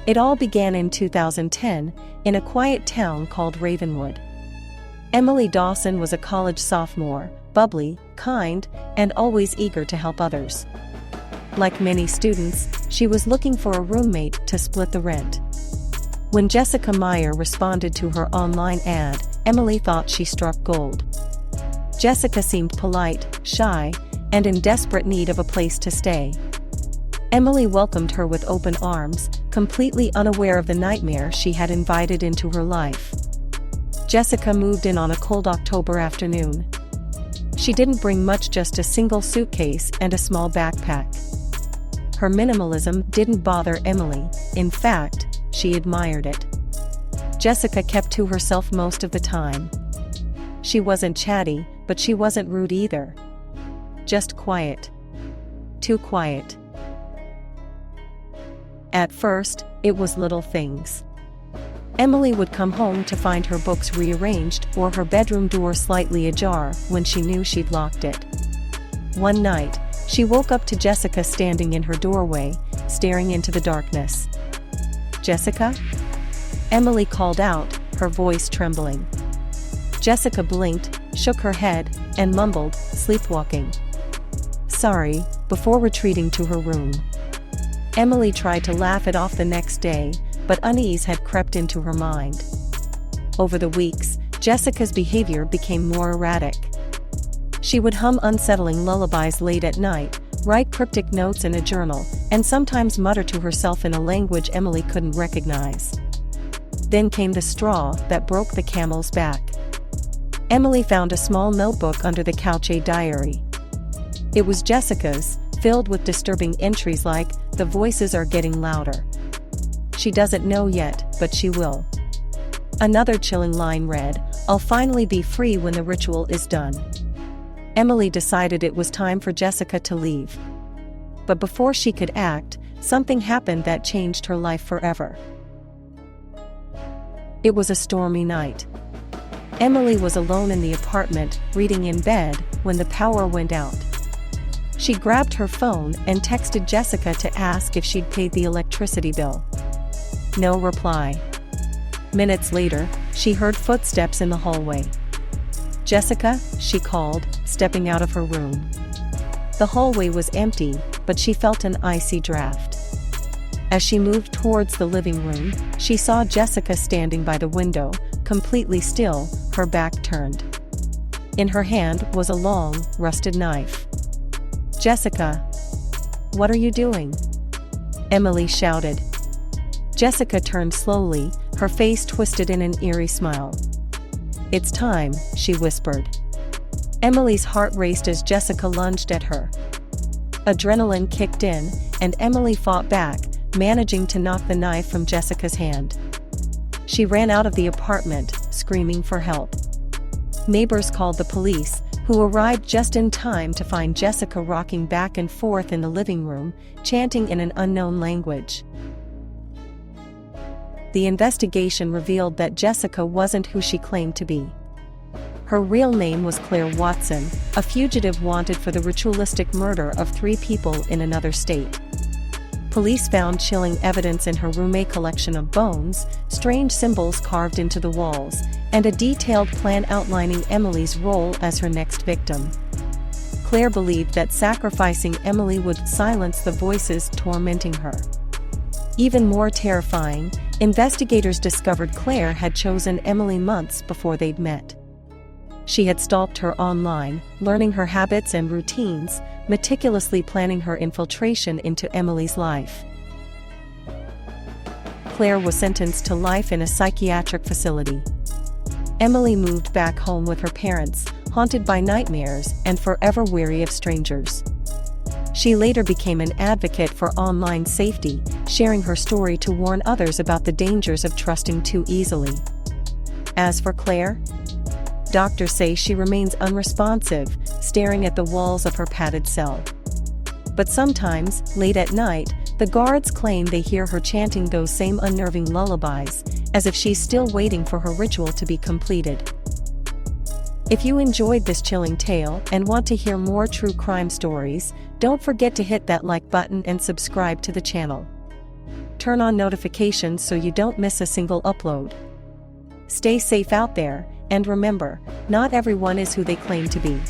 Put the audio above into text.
It all began in 2010, in a quiet town called Ravenwood. Emily Dawson was a college sophomore, bubbly, kind, and always eager to help others. Like many students, she was looking for a roommate to split the rent. When Jessica Meyer responded to her online ad, Emily thought she struck gold. Jessica seemed polite, shy, and in desperate need of a place to stay. Emily welcomed her with open arms, completely unaware of the nightmare she had invited into her life. Jessica moved in on a cold October afternoon. She didn't bring much, just a single suitcase and a small backpack. Her minimalism didn't bother Emily, in fact, she admired it. Jessica kept to herself most of the time. She wasn't chatty, but she wasn't rude either. Just quiet. Too quiet. At first, it was little things. Emily would come home to find her books rearranged or her bedroom door slightly ajar when she knew she'd locked it. One night, she woke up to Jessica standing in her doorway, staring into the darkness. "Jessica?" Emily called out, her voice trembling. Jessica blinked, shook her head, and mumbled, "Sleepwalking." "Sorry," before retreating to her room. Emily tried to laugh it off the next day, but unease had crept into her mind. Over the weeks, Jessica's behavior became more erratic. She would hum unsettling lullabies late at night, write cryptic notes in a journal, and sometimes mutter to herself in a language Emily couldn't recognize. Then came the straw that broke the camel's back. Emily found a small notebook under the couch, a diary. It was Jessica's, filled with disturbing entries like, "The voices are getting louder. She doesn't know yet, but she will." Another chilling line read, "I'll finally be free when the ritual is done." Emily decided it was time for Jessica to leave. But before she could act, something happened that changed her life forever. It was a stormy night. Emily was alone in the apartment, reading in bed, when the power went out. She grabbed her phone and texted Jessica to ask if she'd paid the electricity bill. No reply. Minutes later, she heard footsteps in the hallway. "Jessica," she called, stepping out of her room. The hallway was empty, but she felt an icy draft. As she moved towards the living room, she saw Jessica standing by the window, completely still, her back turned. In her hand was a long, rusted knife. "Jessica, what are you doing?" Emily shouted. Jessica turned slowly, her face twisted in an eerie smile. "It's time," she whispered. Emily's heart raced as Jessica lunged at her. Adrenaline kicked in, and Emily fought back, managing to knock the knife from Jessica's hand. She ran out of the apartment, screaming for help. Neighbors called the police, who arrived just in time to find Jessica rocking back and forth in the living room, chanting in an unknown language. The investigation revealed that Jessica wasn't who she claimed to be. Her real name was Claire Watson, a fugitive wanted for the ritualistic murder of 3 people in another state. Police found chilling evidence in her room: a collection of bones, strange symbols carved into the walls, and a detailed plan outlining Emily's role as her next victim. Claire believed that sacrificing Emily would silence the voices tormenting her. Even more terrifying, investigators discovered Claire had chosen Emily months before they'd met. She had stalked her online, learning her habits and routines, meticulously planning her infiltration into Emily's life. Claire was sentenced to life in a psychiatric facility. Emily moved back home with her parents, haunted by nightmares and forever wary of strangers. She later became an advocate for online safety, sharing her story to warn others about the dangers of trusting too easily. As for Claire, doctors say she remains unresponsive, staring at the walls of her padded cell. But sometimes, late at night, the guards claim they hear her chanting those same unnerving lullabies, as if she's still waiting for her ritual to be completed. If you enjoyed this chilling tale and want to hear more true crime stories, don't forget to hit that like button and subscribe to the channel. Turn on notifications so you don't miss a single upload. Stay safe out there, and remember, not everyone is who they claim to be.